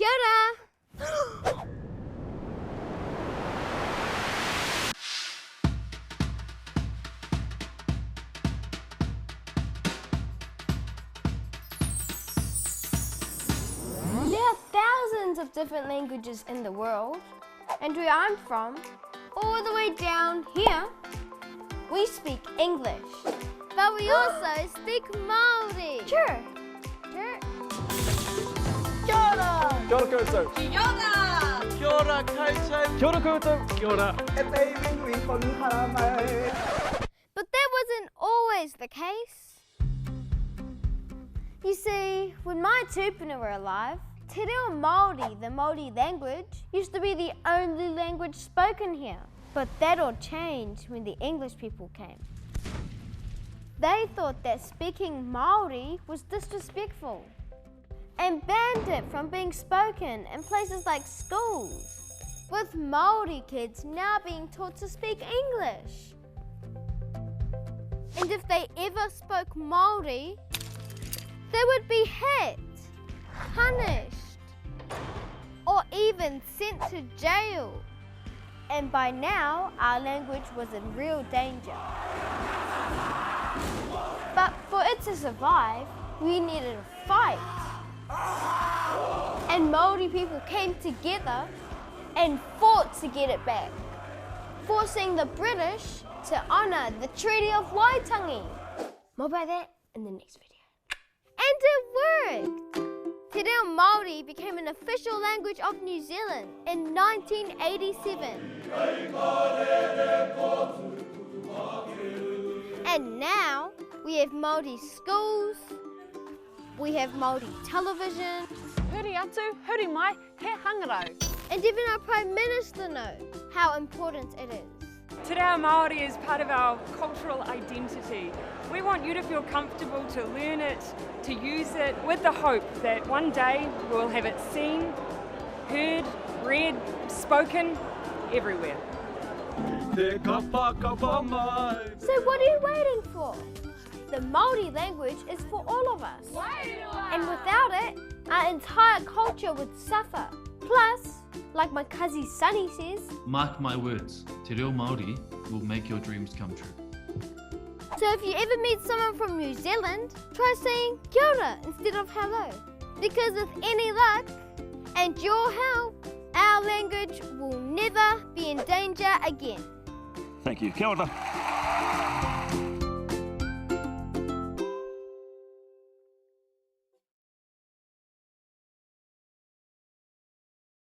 Kia ora! There are thousands of different languages in the world, and where I'm from, all the way down here, we speak English. But we also speak Māori. Sure. Kia ora! Kia ora koutou. Kia ora! Kia ora koutou. Kia ora koutou. Kia ora. But that wasn't always the case. You see, when my tupuna were alive, Te Reo Māori, the Māori language, used to be the only language spoken here. But that all changed when the English people came. They thought that speaking Māori was disrespectful and banned it from being spoken in places like schools, with Māori kids now being taught to speak English. And if they ever spoke Māori, they would be hit, punished, or even sent to jail. And by now, our language was in real danger. But for it to survive, we needed a fight. And Māori people came together and fought to get it back, forcing the British to honour the Treaty of Waitangi. More about that in the next video. And it worked! Te Reo Māori became an official language of New Zealand in 1987. And now we have Māori schools, we have Māori television, Huri atu, huri mai, he hangarau. and even our Prime Minister knows how important it is. Te Reo Māori is part of our cultural identity. We want you to feel comfortable to learn it, to use it, with the hope that one day we'll have it seen, heard, read, spoken everywhere. Te kapa kapa mai. So what are you waiting for? The Māori language is for all of us. And without it, our entire culture would suffer. Plus, like my cousin Sunny says, Mark my words, Te Reo Māori will make your dreams come true. so if you ever meet someone from New Zealand, try saying kia ora instead of hello. Because with any luck and your help, our language will never be in danger again. Thank you. Kia ora.